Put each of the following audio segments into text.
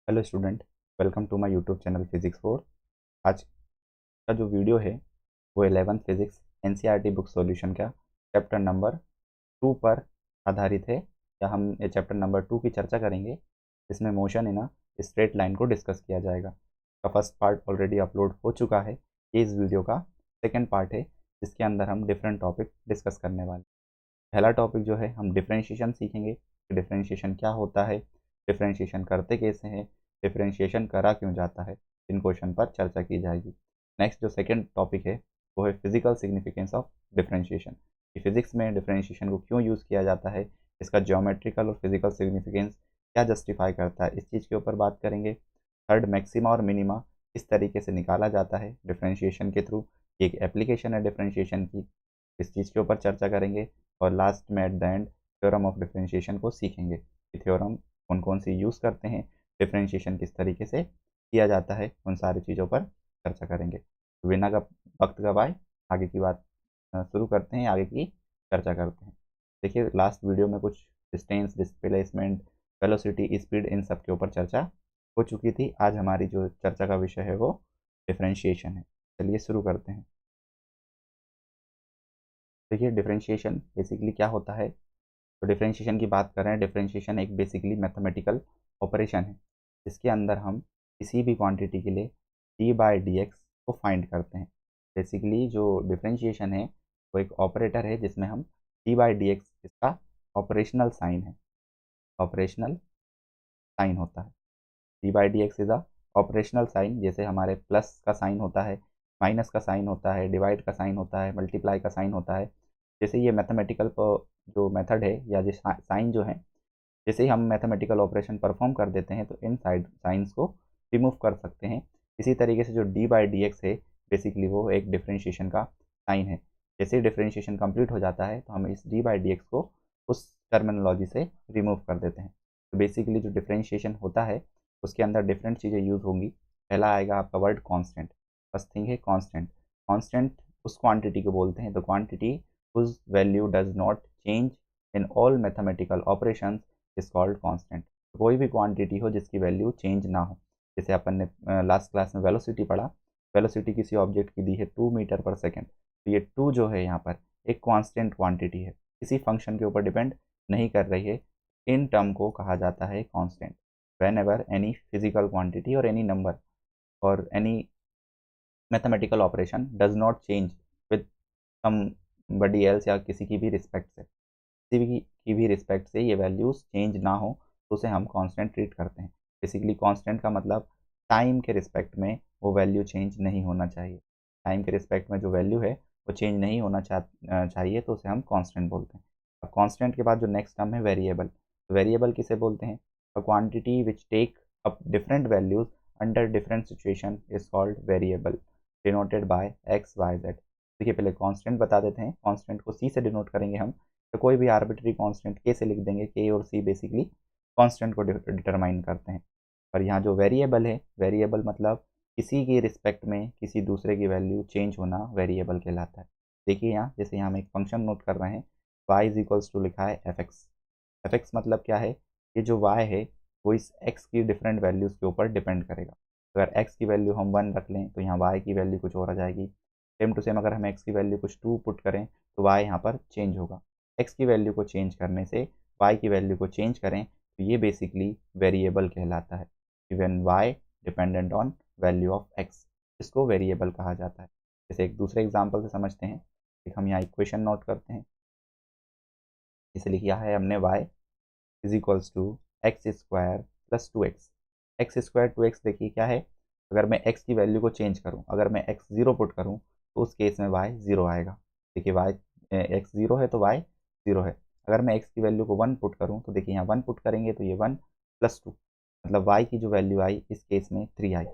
Hello student, welcome to my YouTube channel physics 4। आज का जो वीडियो है वो 11th physics NCERT book solution का चैप्टर नंबर 2 पर आधारित है। या हम ये चैप्टर नंबर 2 की चर्चा करेंगे, जिसमें motion in a straight line को डिस्कस किया जाएगा। का फर्स्ट पार्ट ऑलरेडी अपलोड हो चुका है। ये इस वीडियो का सेकेंड पार्ट है, जिसके अंदर हम डिफरेंट टॉपिक डिस्कस करने वाले। पहला टॉपिक जो है, हम डिफरेंशिएशन सीखेंगे कि डिफरेंशिएशन क्या होता है, डिफरेंशिएशन करते कैसे हैं, डिफरेंशिएशन करा क्यों जाता है, इन क्वेश्चन पर चर्चा की जाएगी। नेक्स्ट जो सेकंड टॉपिक है वो है फिजिकल सिग्निफिकेंस ऑफ डिफरेंशिएशन, कि फिजिक्स में डिफरेंशिएशन को क्यों यूज़ किया जाता है, इसका ज्योमेट्रिकल और फिजिकल सिग्निफिकेंस क्या जस्टिफाई करता है, इस चीज़ के ऊपर बात करेंगे। थर्ड, मैक्सिमा और मिनिमा किस तरीके से निकाला जाता है डिफरेंशिएशन के थ्रू, एक एप्लीकेशन है डिफरेंशिएशन की, इस चीज़ के ऊपर चर्चा करेंगे। और लास्ट में at the end theorem of differentiation को सीखेंगे कि थ्योरम कौन कौन सी यूज़ करते हैं, डिफरेंशिएशन किस तरीके से किया जाता है, उन सारी चीज़ों पर चर्चा करेंगे। तो बिना वक्त गवाए आगे की बात शुरू करते हैं, आगे की चर्चा करते हैं। देखिए, लास्ट वीडियो में कुछ डिस्टेंस, डिस्प्लेसमेंट, वेलोसिटी, स्पीड, इन सब के ऊपर चर्चा हो चुकी थी। आज हमारी जो चर्चा का विषय है वो डिफरेंशिएशन है। चलिए शुरू करते हैं। देखिए, डिफरेंशिएशन बेसिकली क्या होता है। तो डिफरेंशिएशन की बात कर रहे हैं। डिफरेंशिएशन एक बेसिकली मैथमेटिकल ऑपरेशन है, जिसके अंदर हम किसी भी क्वांटिटी के लिए डी बाई डी एक्स को फाइंड करते हैं। बेसिकली जो डिफरेंशिएशन है वो एक ऑपरेटर है, जिसमें हम डी बाई डी एक्स, इसका ऑपरेशनल साइन है, ऑपरेशनल साइन होता है। D by D x is a operational sign. जैसे हमारे प्लस का साइन होता है, माइनस का साइन होता है, डिवाइड का साइन होता है, मल्टीप्लाई का साइन होता है। जैसे ये मैथमेटिकल जो मेथड है या जो साइन जो है, जैसे ही हम मैथमेटिकल ऑपरेशन परफॉर्म कर देते हैं तो इन साइड साइंस को रिमूव कर सकते हैं। इसी तरीके से जो डी बाई डी एक्स है, बेसिकली वो एक डिफरेंशिएशन का साइन है। जैसे ही डिफरेंशिएशन कंप्लीट हो जाता है तो हम इस डी बाई डी एक्स को उस टर्मिनोलॉजी से रिमूव कर देते हैं। तो बेसिकली जो डिफरेंशिएशन होता है उसके अंदर डिफरेंट चीज़ें यूज़ होंगी। पहला आएगा आपका वर्ड कांस्टेंट। फर्स्ट थिंग है कांस्टेंट। कांस्टेंट उस क्वांटिटी को बोलते हैं, the quantity whose value does not change in all mathematical operations is called constant। कोई भी क्वांटिटी हो जिसकी वैल्यू चेंज ना हो। जैसे अपन ने लास्ट क्लास में वेलोसिटी पढ़ा। वेलोसिटी किसी ऑब्जेक्ट की दी है 2 मीटर पर सेकेंड, तो ये 2 जो है यहाँ पर एक कांस्टेंट क्वांटिटी है, किसी फंक्शन के ऊपर डिपेंड नहीं कर रही है। इन टर्म को कहा जाता है constant. When ever any physical quantity और एनी नंबर और any mathematical operation does not change with somebody else, या किसी की भी रिस्पेक्ट से, किसी की भी रिस्पेक्ट से ये वैल्यूज़ चेंज ना हो तो उसे हम कांस्टेंट ट्रीट करते हैं। बेसिकली कांस्टेंट का मतलब टाइम के रिस्पेक्ट में वो वैल्यू चेंज नहीं होना चाहिए। टाइम के रिस्पेक्ट में जो वैल्यू है वो चेंज नहीं होना चाहिए, तो उसे हम कांस्टेंट बोलते हैं। अब कांस्टेंट के बाद जो नेक्स्ट टर्म है वेरिएबल। तो वेरिएबल किसे बोलते हैं? A quantity which take up different values under different situation is called variable, denoted by x y z. देखिए, पहले कांस्टेंट बता देते हैं। कांस्टेंट को सी से डिनोट करेंगे हम, तो कोई भी आर्बिट्री कांस्टेंट के से लिख देंगे। के और सी बेसिकली कांस्टेंट को डिटरमाइन करते हैं। और यहाँ जो वेरिएबल है, वेरिएबल मतलब किसी की रिस्पेक्ट में किसी दूसरे की वैल्यू चेंज होना वेरिएबल कहलाता है। देखिए यहाँ, जैसे यहाँ हम एक फंक्शन नोट कर रहे हैं, y इज इक्वल्स टू लिखा है एफ एक्स। एफ एक्स मतलब क्या है? ये जो y है वो इस x की डिफरेंट वैल्यूज़ के ऊपर डिपेंड करेगा। अगर x की वैल्यू हम 1 रख लें तो यहाँ y की वैल्यू कुछ और आ जाएगी। सेम टू सेम अगर हम x की वैल्यू कुछ 2 पुट करें तो y यहाँ पर चेंज होगा। x की वैल्यू को चेंज करने से y की वैल्यू को चेंज करें तो ये बेसिकली वेरिएबल कहलाता है। Even y dependent on value of x, इसको वेरिएबल कहा जाता है। जैसे एक दूसरे एग्जांपल से समझते हैं। एक हम यहाँ इक्वेशन नोट करते हैं। इसे लिखा है हमने y is equals to x square plus 2x। X square 2x, देखिए क्या है, अगर मैं x की वैल्यू को चेंज करूँ, अगर मैं x 0 पुट करूँ तो उस केस में y 0 आएगा। देखिए y x 0 है तो y 0 है। अगर मैं x की वैल्यू को 1 पुट करूँ तो देखिए यहाँ 1 पुट करेंगे तो ये 1 प्लस 2, मतलब y की जो वैल्यू आई इस केस में 3 आई।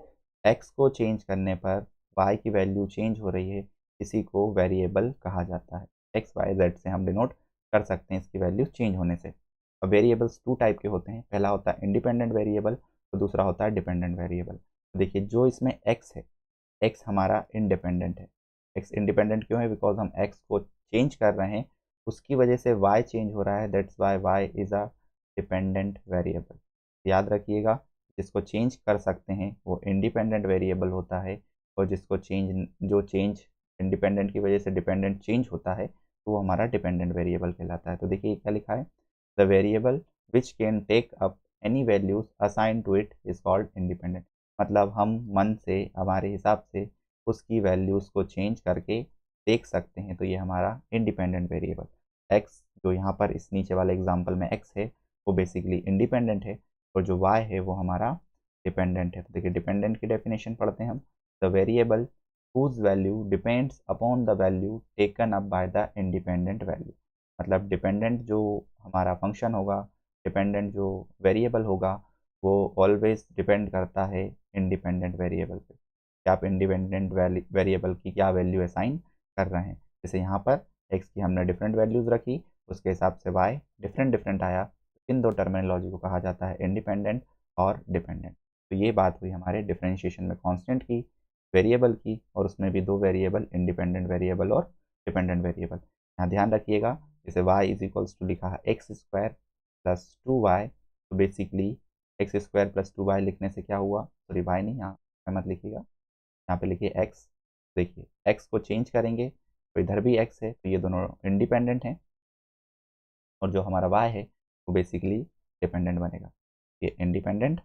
x को चेंज करने पर y की वैल्यू चेंज हो रही है, इसी को वेरिएबल कहा जाता है। एक्स वाई जेड से हम डिनोट कर सकते हैं इसकी वैल्यू चेंज होने से। अब वेरिएबल्स 2 टाइप के होते हैं। पहला होता है इंडिपेंडेंट वेरिएबल और दूसरा होता है डिपेंडेंट वेरिएबल। देखिए, जो इसमें x है, x हमारा इंडिपेंडेंट है। x इंडिपेंडेंट क्यों है? बिकॉज हम x को चेंज कर रहे हैं, उसकी वजह से y चेंज हो रहा है, that's why y is a dependent variable. याद रखिएगा, जिसको चेंज कर सकते हैं वो इंडिपेंडेंट वेरिएबल होता है, और जो चेंज इंडिपेंडेंट की वजह से डिपेंडेंट चेंज होता है तो वो हमारा डिपेंडेंट वेरिएबल कहलाता है। तो देखिए क्या लिखा है, the variable which can take up any values assign to it is called independent. मतलब हम मन से हमारे हिसाब से उसकी वैल्यूज़ को चेंज करके देख सकते हैं, तो ये हमारा इंडिपेंडेंट वेरिएबल। एक्स जो यहाँ पर इस नीचे वाले एग्जांपल में एक्स है वो बेसिकली इंडिपेंडेंट है, और जो वाई है वो हमारा डिपेंडेंट है। तो देखिए डिपेंडेंट की डेफिनेशन पढ़ते हैं हम, the variable whose value depends upon the value taken up by the independent value। मतलब डिपेंडेंट जो हमारा फंक्शन होगा, डिपेंडेंट जो वेरिएबल होगा, वो ऑलवेज डिपेंड करता है इंडिपेंडेंट वेरिएबल पे, कि आप इंडिपेंडेंट वेरिएबल की क्या वैल्यू असाइन कर रहे हैं। जैसे यहाँ पर एक्स की हमने डिफरेंट वैल्यूज़ रखी, उसके हिसाब से वाई डिफरेंट डिफरेंट आया। इन दो टर्मिनोलॉजी को कहा जाता है इंडिपेंडेंट और डिपेंडेंट। तो ये बात हुई हमारे डिफरेंशिएशन में कांस्टेंट की, वेरिएबल की, और उसमें भी दो वेरिएबल, इंडिपेंडेंट वेरिएबल और डिपेंडेंट वेरिएबल। यहाँ ध्यान रखिएगा, जैसे y इज इक्वल्स टू लिखा है एक्स स्क्वायर प्लस 2y, तो basically x square plus 2y लिखने से क्या हुआ, सॉरी y नहीं, यहाँ मत लिखिएगा, यहाँ पे लिखिए x। देखिए x को चेंज करेंगे तो इधर भी x है, तो ये दोनों इंडिपेंडेंट हैं, और जो हमारा y है वो बेसिकली डिपेंडेंट बनेगा। ये इंडिपेंडेंट,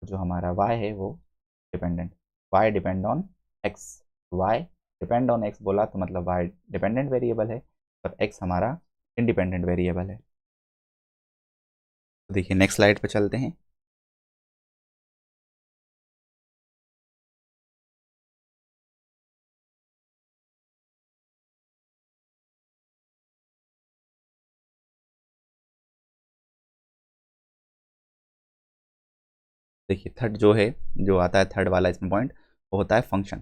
जो हमारा y है वो dependent. y depend on x, y depend on x बोला तो मतलब y डिपेंडेंट वेरिएबल है और x हमारा इंडिपेंडेंट वेरिएबल है। तो देखिए नेक्स्ट स्लाइड पे चलते हैं। देखिए थर्ड जो है, जो आता है थर्ड वाला इसमें पॉइंट, वो होता है फंक्शन।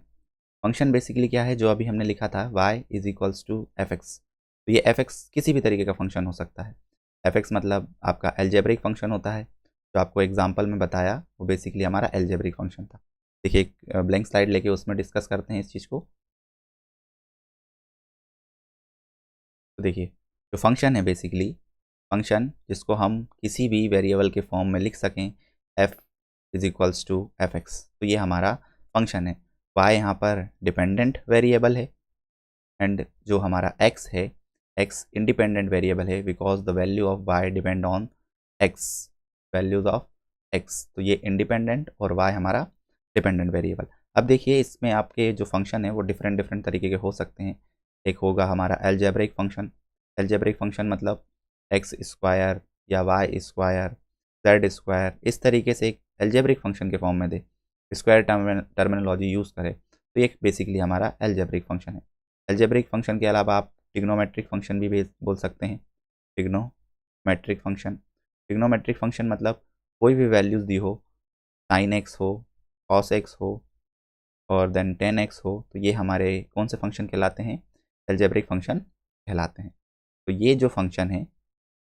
फंक्शन बेसिकली क्या है, जो अभी हमने लिखा था y is equals to f x. तो ये एफ एक्स किसी भी तरीके का फंक्शन हो सकता है। एफ एक्स मतलब आपका एल्जेब्रिक फंक्शन होता है, जो आपको एग्जाम्पल में बताया वो बेसिकली हमारा एल्जेब्रिक फंक्शन था। देखिए एक ब्लैंक स्लाइड लेके उसमें डिस्कस करते हैं इस चीज़ को। तो देखिए जो फंक्शन है बेसिकली, फंक्शन जिसको हम किसी भी वेरिएबल के फॉर्म में लिख सकें, f is equals to f x, तो ये हमारा फंक्शन है। वाई यहाँ पर डिपेंडेंट वेरिएबल है, एंड जो हमारा x है, x इंडिपेंडेंट वेरिएबल है because the value of y depend on x, values of x। तो ये इंडिपेंडेंट और y हमारा डिपेंडेंट वेरिएबल। अब देखिए इसमें आपके जो फंक्शन है वो डिफरेंट डिफरेंट तरीके के हो सकते हैं। एक होगा हमारा एल्जेब्रिक फंक्शन। एल्जेब्रिक फंक्शन मतलब एक्स स्क्वायर या वाई स्क्वायर जेड स्क्वायर, इस तरीके से एक एल्जेब्रिक फंक्शन के फॉर्म में दे, स्क्वायर टर्मिनोलॉजी यूज़ करे, तो ये बेसिकली हमारा एल्जेब्रिक फंक्शन है। एल्जेब्रिक फंक्शन के अलावा आप ट्रिग्नोमेट्रिक फंक्शन भी बोल सकते हैं। ट्रिग्नोमेट्रिक फंक्शन मतलब कोई भी वैल्यूज़ दी हो, साइन एक्स हो, कॉस एक्स हो और देन टेन एक्स हो, तो ये हमारे कौन से फंक्शन कहलाते हैं, एल्जेब्रिक फंक्शन कहलाते हैं। तो ये जो फंक्शन है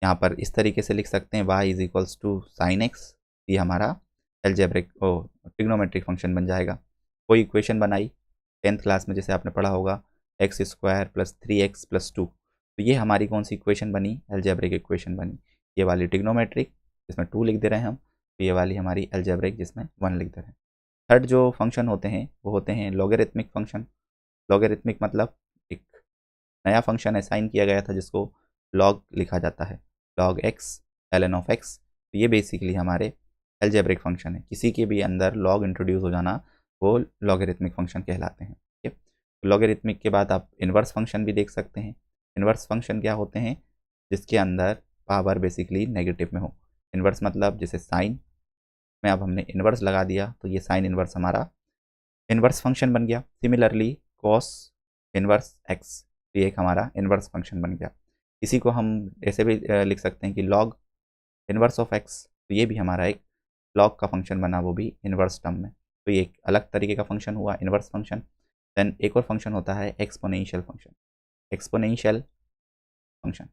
यहाँ पर इस तरीके से लिख सकते हैं, y is equals to sine x, ये हमारा एल्जेब्रिक ट्रिग्नोमेट्रिक फंक्शन बन जाएगा। कोई इक्वेशन बनाई 10th क्लास में, जैसे आपने पढ़ा होगा x square plus 3x plus 2, तो ये हमारी कौन सी इक्वेशन बनी, एल्जेब्रिक इक्वेशन बनी। ये वाली ट्रिग्नोमेट्रिक जिसमें 2 लिख दे रहे हैं हम, तो ये वाली हमारी एल्जेब्रिक जिसमें 1 लिख दे रहे हैं। थर्ड जो फंक्शन होते हैं वो होते हैं लॉगरिथमिक फंक्शन। लॉगरिथमिक मतलब एक नया फंक्शन असाइन किया गया था जिसको लॉग लिखा जाता है, log x ln of x. तो ये बेसिकली हमारे एल्जेब्रिक फंक्शन है, किसी के भी अंदर लॉग इंट्रोड्यूस हो जाना वो लॉगरिथमिक फंक्शन कहलाते हैं। ठीक है, लॉगरिथमिक के बाद आप इन्वर्स फंक्शन भी देख सकते हैं। इन्वर्स फंक्शन क्या होते हैं, जिसके अंदर पावर बेसिकली नेगेटिव में हो। इन्वर्स मतलब जैसे साइन में अब हमने इन्वर्स लगा दिया तो ये साइन इन्वर्स हमारा इन्वर्स फंक्शन बन गया। सिमिलरली कॉस इन्वर्स एक्स, ये एक हमारा इन्वर्स फंक्शन बन गया। इसी को हम ऐसे भी लिख सकते हैं कि लॉग इन्वर्स ऑफ एक्स, तो ये भी हमारा एक लॉग का फंक्शन बना, वो भी इन्वर्स टर्म में। तो ये एक अलग तरीके का फंक्शन हुआ, इन्वर्स फंक्शन। देन एक और फंक्शन होता है exponential function. Exponential function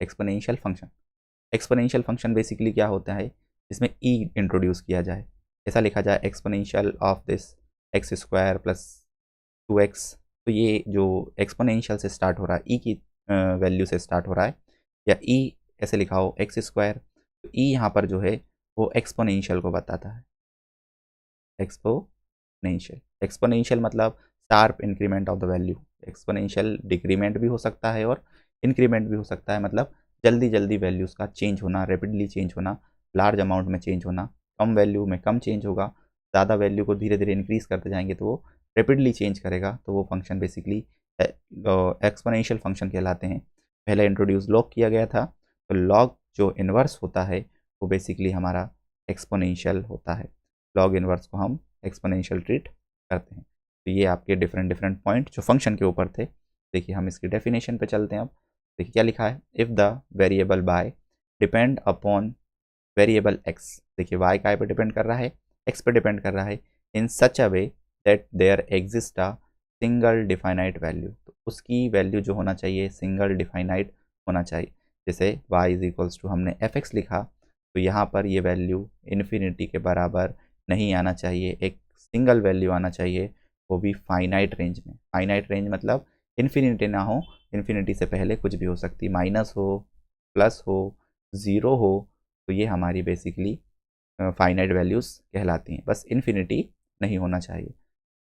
exponential function exponential function basically क्या होता है, जिसमें ई इंट्रोड्यूस किया जाए। ऐसा लिखा जाए exponential of this x square plus 2x। तो ये जो एक्सपोनेंशियल से स्टार्ट हो रहा है, ई की वैल्यू से स्टार्ट हो रहा है, या ई ऐसे लिखा हो एक्स स्क्वायर, तो ई यहाँ पर जो है वो एक्सपोनेंशियल को बताता है। एक्सपोनेंशियल मतलब sharp increment of the value. Exponential decrement भी हो सकता है और इंक्रीमेंट भी हो सकता है, मतलब जल्दी जल्दी वैल्यूज़ का चेंज होना, रेपिडली चेंज होना, लार्ज अमाउंट में चेंज होना। कम वैल्यू में कम चेंज होगा, ज़्यादा वैल्यू को धीरे धीरे इंक्रीज़ करते जाएंगे तो वो रेपिडली चेंज करेगा, तो वो फंक्शन बेसिकली एक्सपोनेंशियल फंक्शन कहलाते हैं। पहले इंट्रोड्यूस लॉग किया गया था, तो लॉग जो इन्वर्स होता है वो बेसिकली हमारा एक्सपोनेंशियल होता है। लॉग इन्वर्स को हम एक्सपोनेंशियल ट्रीट करते हैं। तो ये आपके डिफरेंट डिफरेंट पॉइंट जो फंक्शन के ऊपर थे। देखिए हम इसकी डेफिनेशन पे चलते हैं अब। देखिए क्या लिखा है, if the variable bye depend upon variable x. देखिए वाई काय पे डिपेंड कर रहा है, एक्स पे डिपेंड कर रहा है। In such a way that there exist a single definite value, तो उसकी वैल्यू जो होना चाहिए सिंगल डिफाइनाइट होना चाहिए। जैसे y इज इक्वल्स टू हमने एफ एक्स लिखा, तो यहाँ पर ये वैल्यू इन्फिनिटी के बराबर नहीं आना चाहिए, एक सिंगल वैल्यू आना चाहिए, वो भी फाइनाइट रेंज में। फाइनाइट रेंज मतलब इन्फिनिटी ना हो, इन्फिनिटी से पहले कुछ भी हो सकती, माइनस हो, प्लस हो, ज़ीरो हो, तो ये हमारी बेसिकली फाइनाइट वैल्यूज़ कहलाती हैं। बस इन्फिनिटी नहीं होना चाहिए।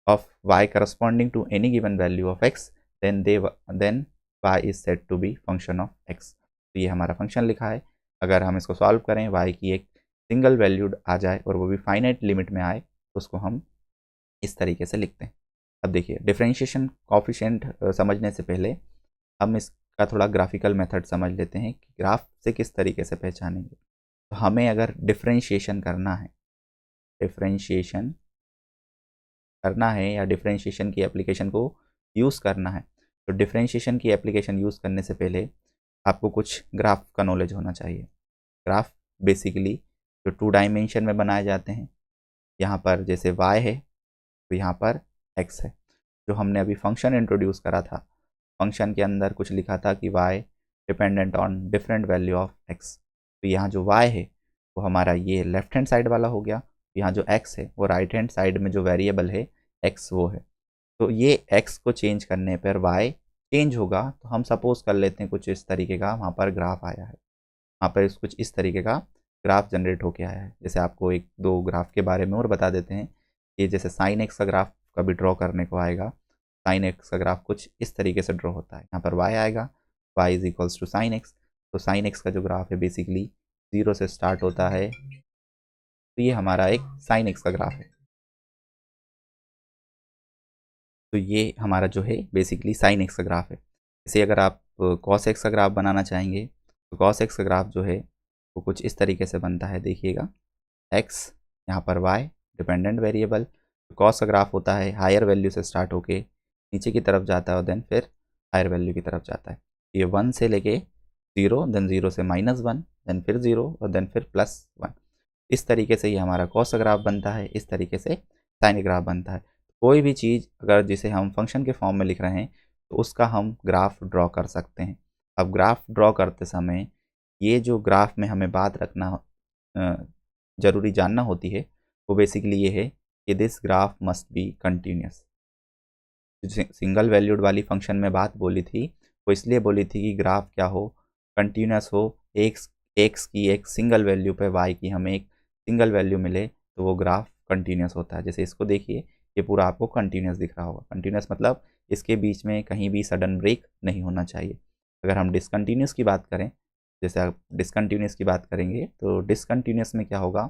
Of y corresponding to any given value of x, then y is set to be function of x। तो ये हमारा फंक्शन लिखा है। अगर हम इसको सॉल्व करें, y की एक सिंगल वैल्यूड आ जाए और वो भी फाइनाइट लिमिट में आए, तो उसको हम इस तरीके से लिखते हैं। अब देखिए डिफरेंशिएशन कॉफिशिएंट समझने से पहले हम इसका थोड़ा ग्राफिकल मेथड समझ लेते हैं कि ग्राफ से किस तरीके से पहचानेंगे। तो हमें अगर डिफरेंशिएशन करना है, डिफरेंशिएशन करना है या डिफरेंशिएशन की एप्लीकेशन को यूज़ करना है, तो डिफरेंशिएशन की एप्लीकेशन यूज़ करने से पहले आपको कुछ ग्राफ का नॉलेज होना चाहिए। ग्राफ बेसिकली जो 2 डायमेंशन में बनाए जाते हैं, यहाँ पर जैसे y है तो यहाँ पर x है। जो हमने अभी फंक्शन इंट्रोड्यूस करा था, फंक्शन के अंदर कुछ लिखा था कि y dependent on different value of x। तो यहाँ जो y है वो हमारा ये लेफ्ट हैंड साइड वाला हो गया, यहाँ जो x है वो राइट हैंड साइड में जो वेरिएबल है x वो है। तो ये x को चेंज करने पर y चेंज होगा, तो हम सपोज कर लेते हैं कुछ इस तरीके का वहाँ पर ग्राफ आया है, वहाँ पर कुछ इस तरीके का ग्राफ जनरेट होके आया है। जैसे आपको एक दो ग्राफ के बारे में और बता देते हैं कि जैसे साइन एक्स का ग्राफ कभी ड्रॉ करने को आएगा, साइन एक्स का ग्राफ कुछ इस तरीके से ड्रॉ होता है। यहाँ पर y आएगा, y is equals to sine x. तो साइन एक्स का जो ग्राफ है बेसिकली 0 से स्टार्ट होता है, तो ये हमारा एक साइन एक्स का ग्राफ है। तो ये हमारा जो है बेसिकली साइन एक्स का ग्राफ है। जैसे अगर आप कॉस एक्स का ग्राफ बनाना चाहेंगे, तो कॉस एक्स का ग्राफ जो है वो कुछ इस तरीके से बनता है। देखिएगा एक्स, यहाँ पर वाई डिपेंडेंट वेरिएबल। कॉस का ग्राफ होता है हायर वैल्यू से स्टार्ट होके नीचे की तरफ जाता है और देन फिर हायर वैल्यू की तरफ जाता है। ये 1 से लेके 0, देन 0 से -1, देन फिर 0 और देन फिर +1। इस तरीके से ये हमारा कॉस का ग्राफ बनता है, इस तरीके से साइन ग्राफ बनता है। कोई भी चीज़ अगर जिसे हम फंक्शन के फॉर्म में लिख रहे हैं तो उसका हम ग्राफ ड्रॉ कर सकते हैं। अब ग्राफ ड्रॉ करते समय ये जो ग्राफ में हमें बात रखना ज़रूरी जानना होती है वो बेसिकली ये है कि this graph must be continuous. Single valued वाली फंक्शन में बात बोली थी वो इसलिए बोली थी कि ग्राफ क्या हो, कंटिन्यूस हो। एक्स की एक सिंगल वैल्यू पे वाई की हमें एक सिंगल वैल्यू मिले तो वो ग्राफ कंटिन्यूस होता है। जैसे इसको देखिए, ये पूरा आपको कंटिन्यूस दिख रहा होगा। कंटिन्यूस मतलब इसके बीच में कहीं भी सडन ब्रेक नहीं होना चाहिए। अगर हम डिसकंटिन्यूस की बात करें, जैसे आप डिसकंटिन्यूस की बात करेंगे तो डिसकंटिन्यूस में क्या होगा,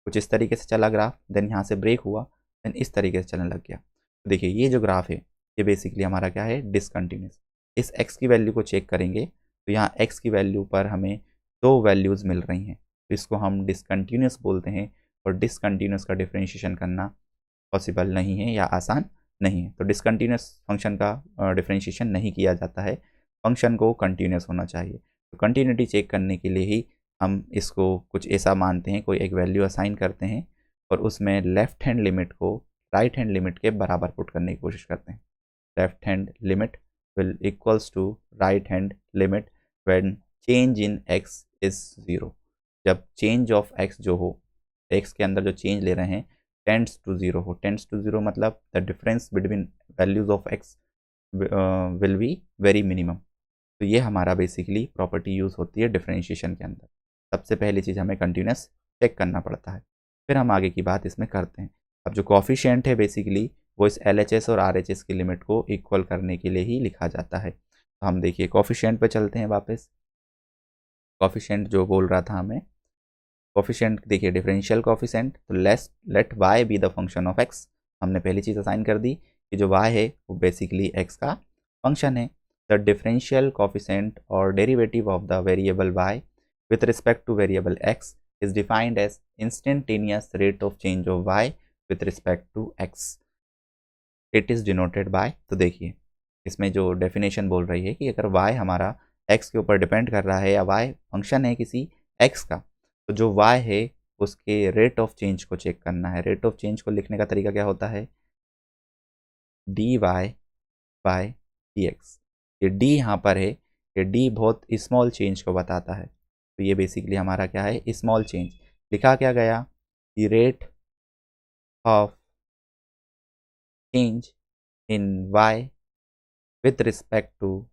कुछ इस तरीके से चला ग्राफ, देन यहाँ से ब्रेक हुआ, देन इस तरीके से चलने लग गया। तो देखिए ये जो ग्राफ है ये बेसिकली हमारा क्या है, डिसकंटिन्यूस। इस x की वैल्यू को चेक करेंगे तो यहाँ x की वैल्यू पर हमें 2 वैल्यूज़ मिल रही हैं, तो इसको हम डिसकंटिन्यूस बोलते हैं। और डिसकंटिन्यूस का डिफरेंशिएशन करना पॉसिबल नहीं है या आसान नहीं है। तो डिसकंटिन्यूस फंक्शन का डिफरेंशिएशन नहीं किया जाता है, फंक्शन को कंटिन्यूस होना चाहिए। तो कंटिन्यूटी चेक करने के लिए ही हम इसको कुछ ऐसा मानते हैं, कोई एक वैल्यू असाइन करते हैं और उसमें लेफ्ट हैंड लिमिट को राइट हैंड लिमिट के बराबर पुट करने की कोशिश करते हैं। Left hand limit will equals to right hand limit when change in x is 0। जब चेंज ऑफ x जो हो, x के अंदर जो चेंज ले रहे हैं टेंड्स टू 0 हो। टेंड्स टू 0 मतलब the difference between values of x will be very minimum. तो ये हमारा बेसिकली प्रॉपर्टी यूज़ होती है डिफरेंशिएशन के अंदर। सबसे पहली चीज़ हमें कंटिन्यूस चेक करना पड़ता है। फिर हम आगे की बात इसमें करते हैं। अब जो कॉफिशिएंट है बेसिकली वो इस LHS और RHS की लिमिट को इक्वल करने के लिए ही लिखा जाता है। तो हम देखिए कॉफिशिएंट पे चलते हैं वापस। कॉफिशिएंट जो बोल रहा था हमें, कॉफिशिएंट देखिए डिफरेंशियल कॉफिशिएंट, तो let y be the function of x। हमने पहली चीज़ असाइन कर दी कि जो y है वो बेसिकली x का फंक्शन है। द डिफरेंशियल कॉफिशिएंट और derivative of the variable y with respect to variable x is defined as instantaneous rate of change of y with respect to x। It is denoted by, तो देखिए इसमें जो definition बोल रही है कि अगर y हमारा x के ऊपर डिपेंड कर रहा है या y फंक्शन है किसी x का, तो जो y है उसके रेट ऑफ चेंज को चेक करना है। रेट ऑफ चेंज को लिखने का तरीका क्या होता है, dy बाय dx। ये d यहाँ पर है, ये d बहुत स्मॉल चेंज को बताता है, तो ये बेसिकली हमारा क्या है, स्मॉल चेंज। लिखा क्या गया, the rate of change in y with respect to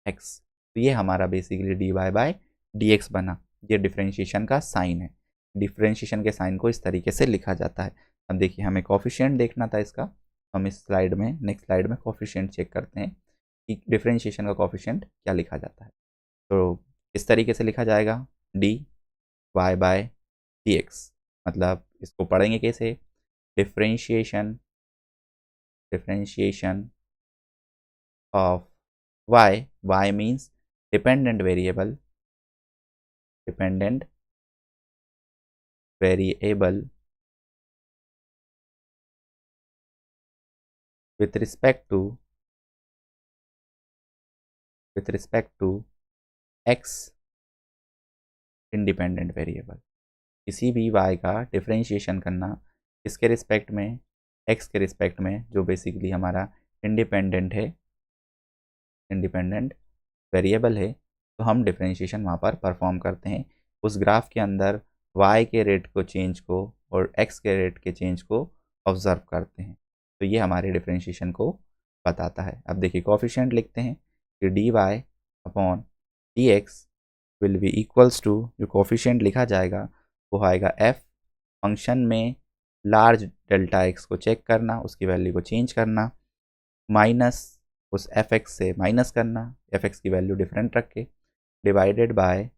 x। तो ये हमारा बेसिकली dy बाय dx बना। ये डिफरेंशिएशन का साइन है। डिफरेंशिएशन के साइन को इस तरीके से लिखा जाता है। अब देखिए हमें कॉफिशिएंट देखना था इसका, हम इस स्लाइड में नेक्स्ट स्लाइड में कॉफिशिएंट चेक करते हैं कि डिफरेंशिएशन का कॉफिशिएंट क्या लिखा जाता है। तो इस तरीके से लिखा जाएगा dy बाय dx। मतलब इसको पढ़ेंगे कैसे, differentiation of y means dependent variable with respect to x independent variable. किसी भी y का डिफरेंशिएशन करना इसके रिस्पेक्ट में, x के रिस्पेक्ट में, जो बेसिकली हमारा इंडिपेंडेंट वेरिएबल है, तो हम डिफरेंशिएशन वहाँ पर परफॉर्म करते हैं। उस ग्राफ के अंदर y के रेट को चेंज को और x के रेट के चेंज को ऑब्जर्व करते हैं। तो ये हमारे डिफरेंशिएशन को बताता है। अब देखिए कोफिशिएंट लिखते हैं कि dy upon dx will be equals to, जो कोफिशिएंट लिखा जाएगा वो आएगा f, फंक्शन में लार्ज डेल्टा x को चेक करना, उसकी वैल्यू को चेंज करना, माइनस उस fx से माइनस करना, fx की वैल्यू डिफरेंट रख के, divided by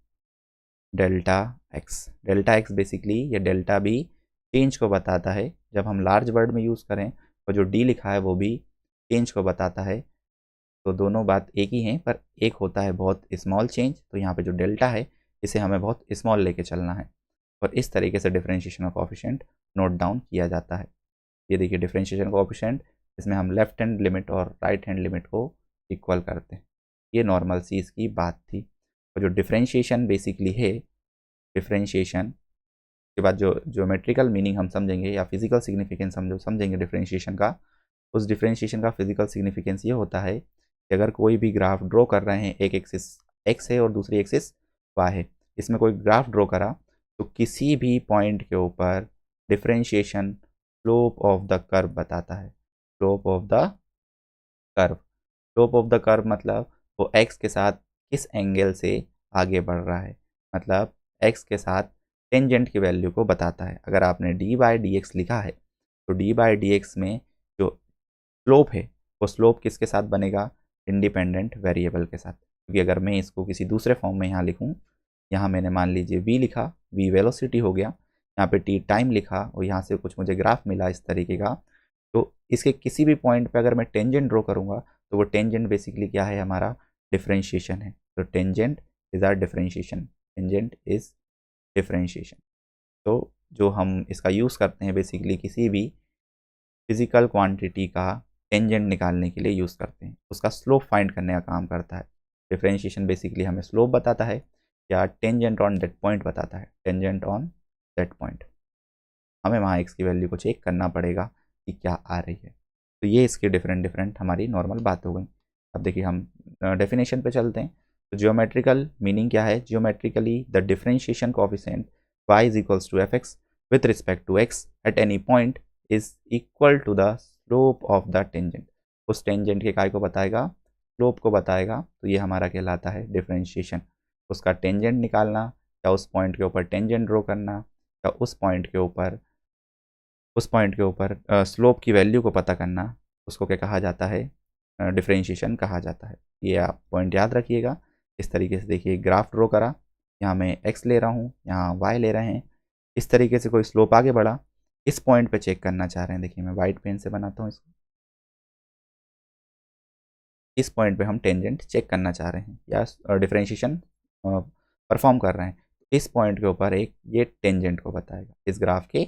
delta x। Delta x basically ये डेल्टा भी चेंज को बताता है। जब हम लार्ज वर्ड में यूज़ करें और जो d लिखा है वो भी चेंज को बताता है, तो दोनों बात एक ही हैं, पर एक होता है बहुत स्मॉल चेंज। तो यहाँ पे जो डेल्टा है इसे हमें बहुत स्मॉल लेके चलना है, और इस तरीके से differentiation of coefficient note down किया जाता है। ये देखिए डिफरेंशिएशन कोएफिशिएंट, इसमें हम लेफ्ट हैंड लिमिट और राइट हैंड लिमिट को इक्वल करते हैं। ये नॉर्मल सी इसकी बात थी। और जो डिफरेंशिएशन बेसिकली है, डिफरेंशिएशन के बाद जो ज्योमेट्रिकल मीनिंग हम समझेंगे या फिजिकल सिग्निफिकेंस हम जो समझेंगे डिफरेंशिएशन का, उस डिफरेंशिएशन का फिजिकल सिग्निफिकेंस ये होता है कि अगर कोई भी ग्राफ ड्रॉ कर रहे हैं, एक एक्सिस x है और दूसरी एक्सिस y है, इसमें कोई ग्राफ ड्रॉ करा, तो किसी भी पॉइंट के ऊपर differentiation slope of the curve बताता है। स्लोप ऑफ द कर्व मतलब वो x के साथ किस एंगल से आगे बढ़ रहा है, मतलब x के साथ टेंजेंट की वैल्यू को बताता है। अगर आपने d बाई डी एक्स लिखा है, तो d बाई डी एक्स में जो स्लोप है वो स्लोप किसके साथ बनेगा, इंडिपेंडेंट वेरिएबल के साथ। क्योंकि अगर मैं इसको किसी दूसरे फॉर्म में यहाँ लिखूँ, यहाँ मैंने मान लीजिए v लिखा, v वेलोसिटी हो गया, यहाँ पे t टाइम लिखा और यहाँ से कुछ मुझे ग्राफ मिला इस तरीके का, तो इसके किसी भी पॉइंट पे अगर मैं टेंजेंट ड्रॉ करूँगा, तो वो टेंजेंट बेसिकली क्या है, हमारा डिफरेंशिएशन है। तो टेंजेंट इज आर डिफरेंशिएशन, तो जो हम इसका यूज़ करते हैं बेसिकली किसी भी फिजिकल क्वांटिटी का टेंजेंट निकालने के लिए यूज़ करते हैं, उसका स्लोप फाइंड करने का काम करता है। डिफरेंशिएशन बेसिकली हमें स्लोप बताता है या टेंजेंट ऑन दैट पॉइंट बताता है। टेंजेंट ऑन दैट पॉइंट, हमें वहाँ x की वैल्यू को चेक करना पड़ेगा कि क्या आ रही है। तो ये इसके डिफरेंट हमारी नॉर्मल बात हो गई। अब देखिए हम डेफिनेशन पे चलते हैं। तो जियोमेट्रिकल मीनिंग क्या है, geometrically the differentiation coefficient y is equals to fx with respect to x at any point is equal to the slope of the tangent. उस टेंजेंट के काय को बताएगा, स्लोप को बताएगा। तो ये हमारा कहलाता है डिफरेंशिएशन। उसका टेंजेंट निकालना, या उस पॉइंट के ऊपर टेंजेंट ड्रॉ करना, या उस पॉइंट के ऊपर स्लोप की वैल्यू को पता करना, उसको क्या कहा जाता है, डिफरेंशिएशन कहा जाता है। ये आप पॉइंट याद रखिएगा। इस तरीके से देखिए ग्राफ ड्रॉ करा, यहाँ मैं x ले रहा हूँ, यहाँ y ले रहे हैं, इस तरीके से कोई स्लोप आगे बढ़ा, इस पॉइंट पे चेक करना चाह रहे हैं। देखिए मैं वाइट पेन से बनाता हूँ इसको, इस पॉइंट पे हम टेंजेंट चेक करना चाह रहे हैं या डिफरेंशिएशन परफॉर्म कर रहे हैं। इस पॉइंट के ऊपर एक ये टेंजेंट को बताएगा, इस ग्राफ के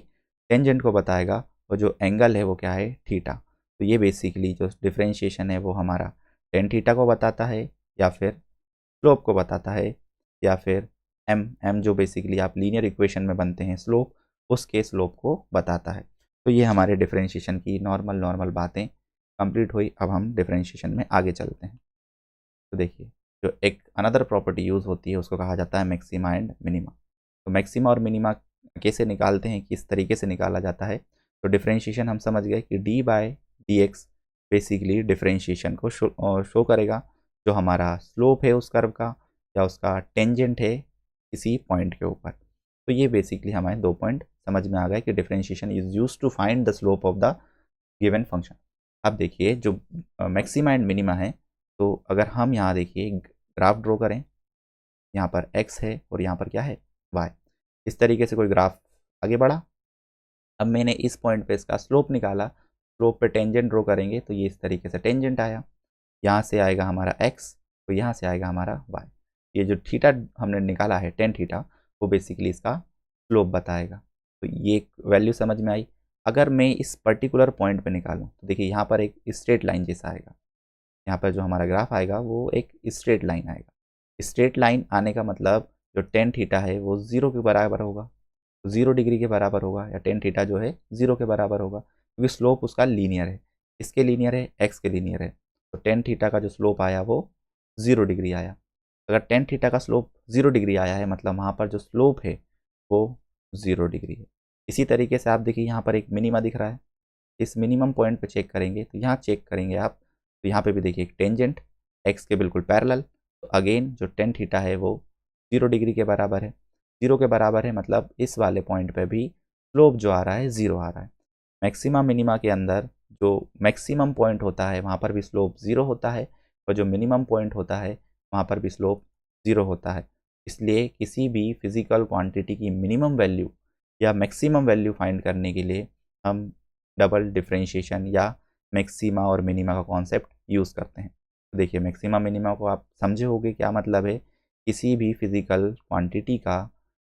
टेंजेंट को बताएगा, और जो एंगल है वो क्या है, थीटा। तो ये बेसिकली जो डिफरेंशिएशन है वो हमारा टेन थीटा को बताता है, या फिर स्लोप को बताता है, या फिर एम जो बेसिकली आप लीनियर इक्वेशन में बनते हैं स्लोप, उसके स्लोप को बताता है। तो ये हमारे डिफरेंशिएशन की नॉर्मल बातें कंप्लीट हुई। अब हम डिफरेंशिएशन में आगे चलते हैं। तो देखिए जो एक अनदर प्रॉपर्टी यूज़ होती है उसको कहा जाता है मैक्सिमा एंड मिनिमा। तो मैक्सिमा और मिनिमा कैसे निकालते हैं, किस तरीके से निकाला जाता है। तो डिफरेंशिएशन हम समझ गए कि d by D x basically differentiation को शो करेगा, जो हमारा स्लोप है उस कर्व का, या उसका टेंजेंट है किसी पॉइंट के ऊपर। तो ये बेसिकली हमारे 2 पॉइंट समझ में आ गए कि differentiation is use to find the slope of the given function. अब देखिए जो मैक्सिमा एंड मिनिमा है, तो अगर हम यहाँ देखिए ग्राफ ड्रॉ करें, यहाँ पर x है और यहाँ पर क्या है, y। इस तरीके से कोई ग्राफ आगे बढ़ा, अब मैंने इस पॉइंट पे इसका स्लोप निकाला, स्लोप पे टेंजेंट ड्रॉ करेंगे तो ये इस तरीके से टेंजेंट आया, यहाँ से आएगा हमारा x, तो यहाँ से आएगा हमारा y। ये जो थीटा हमने निकाला है टेन थीटा, वो बेसिकली इसका स्लोप बताएगा। तो ये एक वैल्यू समझ में आई। अगर मैं इस पर्टिकुलर पॉइंट पे निकालूं तो देखिए यहाँ पर एक स्ट्रेट लाइन जैसा आएगा, यहाँ पर जो हमारा ग्राफ आएगा वो एक स्ट्रेट लाइन आएगा। स्ट्रेट लाइन आने का मतलब जो टेन थीटा है वो 0 के बराबर होगा, 0 डिग्री के बराबर होगा, या टेन थीटा जो है 0 के बराबर होगा, क्योंकि स्लोप उसका लीनियर है। इसके लीनियर है, एक्स के लीनियर है। तो टेन थीटा का जो स्लोप आया वो 0 डिग्री आया। अगर टेन थीटा का स्लोप 0 डिग्री आया है मतलब वहाँ पर जो स्लोप है वो 0 डिग्री है। इसी तरीके से आप देखिए यहाँ पर एक मिनिमा दिख रहा है, इस मिनिमम पॉइंट पे चेक करेंगे, तो यहाँ चेक करेंगे आप, तो यहाँ पे भी देखिए एक टेंजेंट एक्स के बिल्कुल पैरेलल। तो अगेन जो टेन थीटा है वो 0 डिग्री के बराबर है। 0 के बराबर है मतलब इस वाले पॉइंट पे भी स्लोप जो आ रहा है 0 आ रहा है। मैक्सिमा मिनिमा के अंदर जो मैक्सिमम पॉइंट होता है वहाँ पर भी स्लोप 0 होता है, और जो मिनिमम पॉइंट होता है वहाँ पर भी स्लोप 0 होता है। इसलिए किसी भी फिजिकल क्वांटिटी की मिनिमम वैल्यू या मैक्सिमम वैल्यू फाइंड करने के लिए हम डबल डिफरेंशिएशन या मैक्सिमा और मिनिमा का कॉन्सेप्ट यूज़ करते हैं। तो देखिए मैक्सिमा मिनिमा को आप समझे होंगे क्या मतलब है। किसी भी फिजिकल क्वांटिटी का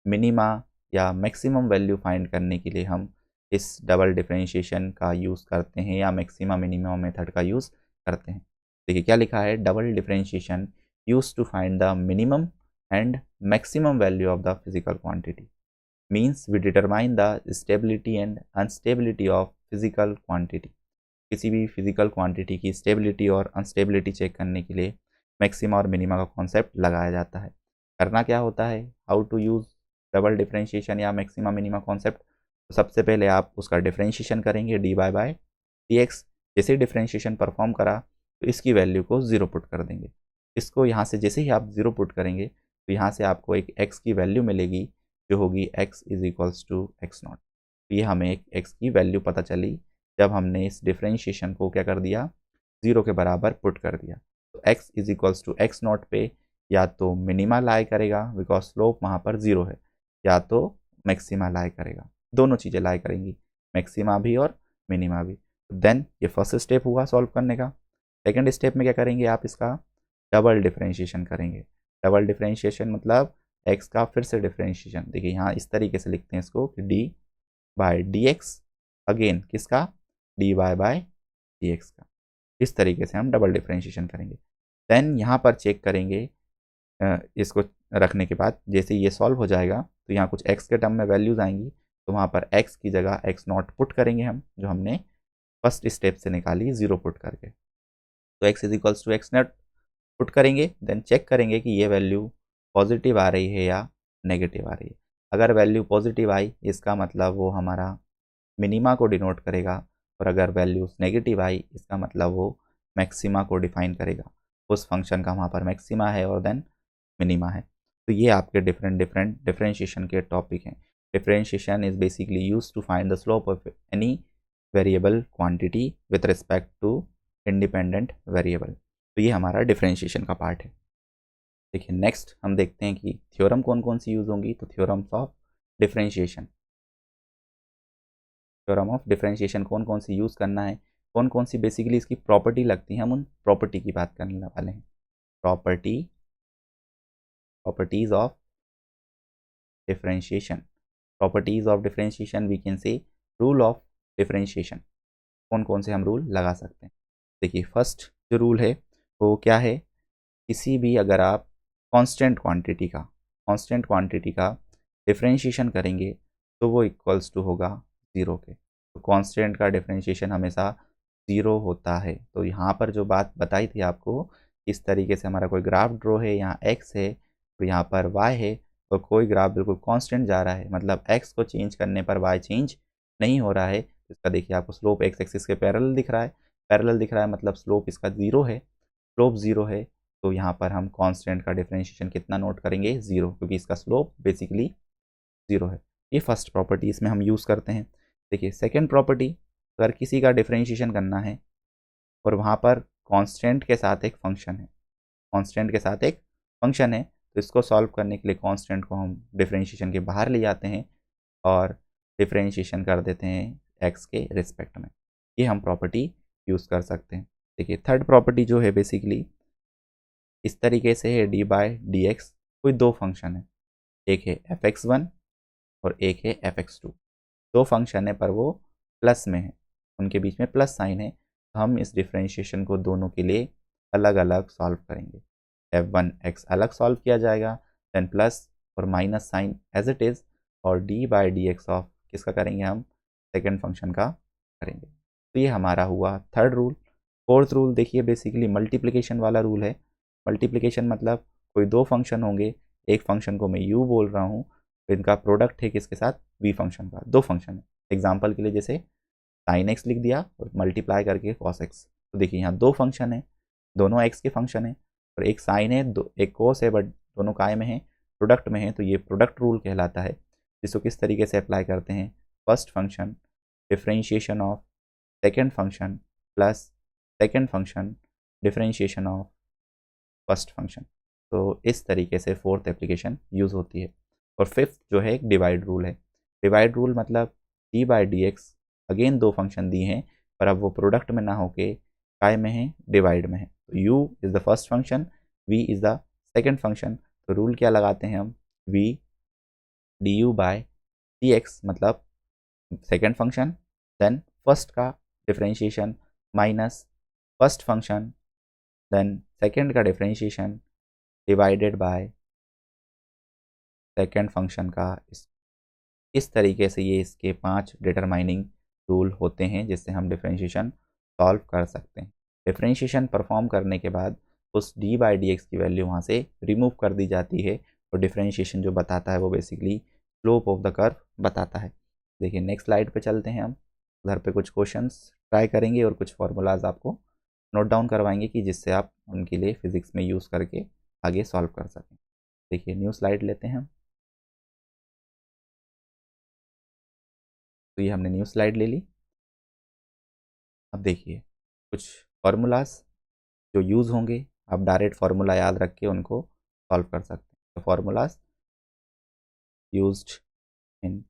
मिनिमा या मैक्सिमम वैल्यू फाइंड करने के लिए हम इस डबल डिफरेंशिएशन का यूज़ करते हैं या मैक्सिमा मिनिमा मेथड का यूज़ करते हैं। देखिए क्या लिखा है, double differentiation use to find the minimum and maximum value of the physical quantity, means we determine the stability and instability of physical quantity. किसी भी फिजिकल क्वांटिटी की स्टेबिलिटी और अनस्टेबिलिटी चेक करने के लिए मैक्सिमा और मिनिमा का concept लगाया जाता है। करना क्या होता है, how to use double differentiation या मैक्सिमा मिनिमा कॉन्सेप्ट। तो सबसे पहले आप उसका डिफरेंशिएशन करेंगे d by by D x. जैसे डिफरेंशिएशन परफॉर्म करा तो इसकी वैल्यू को 0 पुट कर देंगे। इसको यहाँ से जैसे ही आप 0 पुट करेंगे तो यहाँ से आपको एक x की वैल्यू मिलेगी जो होगी x is equals to x naught. ये हमें एक x की वैल्यू पता चली जब हमने इस डिफरेंशिएशन को क्या कर दिया, 0 के बराबर पुट कर दिया। तो x is equals to x naught पे या तो मिनिमा लाई करेगा बिकॉज स्लोप वहाँ पर 0 है, या तो मैक्सिमा लाई करेगा। दोनों चीज़ें लाई करेंगी, मैक्सिमा भी और मिनिमा भी। देन ये फर्स्ट स्टेप हुआ सॉल्व करने का। सेकेंड स्टेप में क्या करेंगे, आप इसका डबल डिफरेंशिएशन करेंगे। डबल डिफरेंशिएशन मतलब x का फिर से डिफरेंशिएशन। देखिए यहाँ इस तरीके से लिखते हैं इसको कि d by D x, again किसका, डी बाय डी एक्स का। इस तरीके से हम डबल डिफरेंशिएशन करेंगे। देन यहाँ पर चेक करेंगे, इसको रखने के बाद जैसे ये सॉल्व हो जाएगा तो यहाँ कुछ x के टर्म में वैल्यूज़ आएंगी, तो वहाँ पर x की जगह x नॉट पुट करेंगे हम, जो हमने फर्स्ट स्टेप से निकाली 0 पुट करके। तो x is equals to x naught put करेंगे। देन चेक करेंगे कि ये वैल्यू पॉजिटिव आ रही है या नेगेटिव आ रही है। अगर वैल्यू पॉजिटिव आई इसका मतलब वो हमारा मिनिमा को डिनोट करेगा, और अगर वैल्यूज नेगेटिव आई इसका मतलब वो मैक्सिमा को डिफाइन करेगा। उस फंक्शन का वहाँ पर मैक्सिमा है और देन मिनिमा है। तो ये आपके डिफरेंट डिफरेंट डिफरेंशिएशन के टॉपिक हैं। Differentiation is basically use to find the slope of any variable quantity with respect to independent variable. तो ये हमारा डिफरेंशिएशन का पार्ट है। देखिए नेक्स्ट हम देखते हैं कि थ्योरम कौन कौन सी यूज़ होंगी। तो theorems of differentiation, theorem of differentiation कौन कौन सी यूज़ करना है, कौन कौन सी बेसिकली इसकी प्रॉपर्टी लगती है, हम उन प्रॉपर्टी की बात करने वाले हैं। Properties of differentiation, properties of differentiation we can say rule of differentiation, कौन कौन से हम रूल लगा सकते हैं। देखिए फर्स्ट जो रूल है वो क्या है, किसी भी अगर आप कांस्टेंट क्वांटिटी का डिफरेंशिएशन करेंगे तो वो इक्वल्स टू होगा ज़ीरो के। तो कांस्टेंट का डिफरेंशिएशन हमेशा ज़ीरो होता है। तो यहाँ पर जो बात बताई थी आपको, इस तरीके से हमारा कोई ग्राफ ड्रॉ है, यहाँ x है और यहाँ पर y है, तो कोई ग्राफ बिल्कुल कांस्टेंट जा रहा है, मतलब x को चेंज करने पर y चेंज नहीं हो रहा है। इसका देखिए आपको स्लोप x एक्सिस के पैरेलल दिख रहा है, मतलब स्लोप इसका ज़ीरो है, स्लोप ज़ीरो है। तो यहाँ पर हम कांस्टेंट का डिफरेंशिएशन कितना नोट करेंगे, ज़ीरो, क्योंकि इसका स्लोप बेसिकली ज़ीरो है। ये फर्स्ट प्रॉपर्टी इसमें हम यूज़ करते हैं। देखिए सेकेंड प्रॉपर्टी, अगर किसी का डिफरेंशिएशन करना है और वहाँ पर कांस्टेंट के साथ एक फंक्शन है, तो इसको सॉल्व करने के लिए कांस्टेंट को हम डिफरेंशिएशन के बाहर ले जाते हैं और डिफरेंशिएशन कर देते हैं एक्स के रिस्पेक्ट में। ये हम प्रॉपर्टी यूज़ कर सकते हैं। देखिए थर्ड प्रॉपर्टी जो है बेसिकली इस तरीके से है, डी बाई डी एक्स, कोई दो फंक्शन है, एक है f(x1) और एक है f(x2), दो फंक्शन है पर वो प्लस में है, उनके बीच में प्लस साइन है। तो हम इस डिफरेंशिएशन को दोनों के लिए अलग अलग सॉल्व करेंगे। f(1x) अलग सॉल्व किया जाएगा, देन प्लस और minus sign as it is, और D by D x of किसका करेंगे, हम सेकेंड फंक्शन का करेंगे। तो ये हमारा हुआ थर्ड रूल। फोर्थ रूल देखिए बेसिकली मल्टीप्लिकेशन वाला रूल है। मल्टीप्लिकेशन मतलब कोई दो फंक्शन होंगे, एक फंक्शन को मैं u बोल रहा हूँ, तो इनका प्रोडक्ट है किसके साथ, v फंक्शन का, दो फंक्शन है। एग्जाम्पल के लिए जैसे sin x लिख दिया और मल्टीप्लाई करके cos x। तो देखिए यहाँ दो फंक्शन है, दोनों x के फंक्शन है, और एक साइन है, दो एक cos है, बट दोनों काय में है, प्रोडक्ट में है। तो ये प्रोडक्ट रूल कहलाता है, जिसको किस तरीके से अप्लाई करते हैं, first function differentiation of second function plus second function differentiation of first function. तो इस तरीके से फोर्थ एप्लीकेशन यूज़ होती है। और फिफ्थ जो है एक डिवाइड रूल है। डिवाइड रूल मतलब D by D x, again दो फंक्शन दिए हैं पर अब वो प्रोडक्ट में ना होके काय में है, डिवाइड में है। तो u is the first function, v is the second function. तो रूल क्या लगाते हैं हम, v D U by D X मतलब सेकेंड फंक्शन, देन फर्स्ट का differentiation minus first function, then second का differentiation divided by second function का। इस तरीके से ये इसके 5 डिटरमाइनिंग रूल होते हैं जिससे हम डिफरेंशिएशन सॉल्व कर सकते हैं। डिफरेंशिएशन परफॉर्म करने के बाद उस डी बाई डी एक्स की वैल्यू वहाँ से रिमूव कर दी जाती है, और डिफरेंशिएशन जो बताता है वो basically slope of the curve बताता है। देखिए नेक्स्ट स्लाइड पे चलते हैं, हम उधर पे कुछ क्वेश्चंस ट्राई करेंगे और कुछ फार्मूलाज आपको नोट डाउन करवाएंगे कि जिससे आप उनके लिए फिजिक्स में यूज़ करके आगे सॉल्व कर सकें। देखिए न्यू स्लाइड लेते हैं हम। तो ये हमने न्यू स्लाइड ले ली। अब देखिए कुछ फार्मूलाज जो यूज़ होंगे, आप डायरेक्ट फार्मूला याद रख के उनको सॉल्व कर सकते हैं। तो फार्मूलाज यूज्ड इन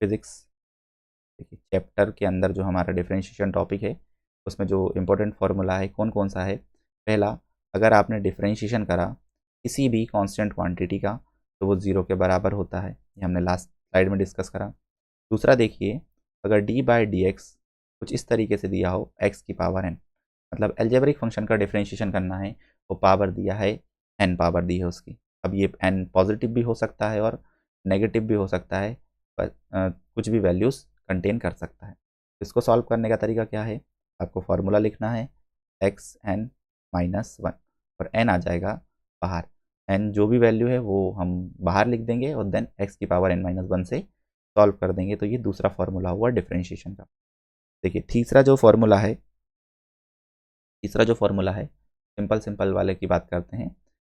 फिज़िक्स, देखिए चैप्टर के अंदर जो हमारा डिफरेंशिएशन टॉपिक है उसमें जो इम्पोर्टेंट फार्मूला है कौन कौन सा है। पहला, अगर आपने डिफरेंशिएशन करा किसी भी कांस्टेंट क्वांटिटी का तो वो ज़ीरो के बराबर होता है, ये हमने लास्ट स्लाइड में डिस्कस करा। दूसरा देखिए, अगर डी बाई डी एक्स कुछ इस तरीके से दिया हो एक्स की पावर एन, मतलब एल्जेब्रिक फंक्शन का डिफरेंशिएशन करना है, वो पावर दिया है एन, पावर दी है उसकी। अब ये एन पॉजिटिव भी हो सकता है और नेगेटिव भी हो सकता है, पर कुछ भी वैल्यूज़ कंटेन कर सकता है। इसको सॉल्व करने का तरीका क्या है, आपको फार्मूला लिखना है एक्स एन माइनस वन, और एन आ जाएगा बाहर, एन जो भी वैल्यू है वो हम बाहर लिख देंगे और देन एक्स की पावर एन माइनस वन से सॉल्व कर देंगे। तो ये दूसरा फार्मूला हुआ डिफरेंशिएशन का। देखिए तीसरा जो फार्मूला है सिंपल वाले की बात करते हैं,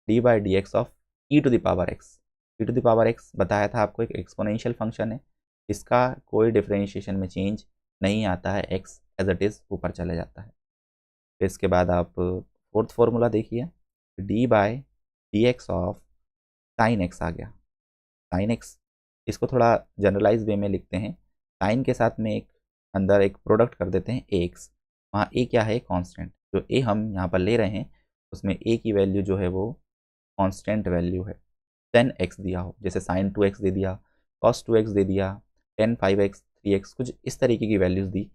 d by D x of e to the power x. E to the power x बताया था आपको, एक एक्सपोनेंशियल फंक्शन है, इसका कोई डिफरेंशिएशन में चेंज नहीं आता है, एक्स एज इट इज़ ऊपर चले जाता है। फिर इसके बाद आप फोर्थ फार्मूला देखिए, D by D x of sine X आ गया। साइन एक्स, इसको थोड़ा जनरलाइज वे में लिखते हैं, साइन के साथ में एक अंदर एक प्रोडक्ट कर देते हैं ए एक्स। वहाँ ए क्या है, कांस्टेंट। जो ए हम यहाँ पर ले रहे हैं उसमें ए की वैल्यू जो है वो कांस्टेंट वैल्यू है। टेन एक्स दिया हो, जैसे साइन 2x दे दिया, कॉस 2x दे दिया, टेन 5x 3x, कुछ इस तरीके की वैल्यूज़ दी।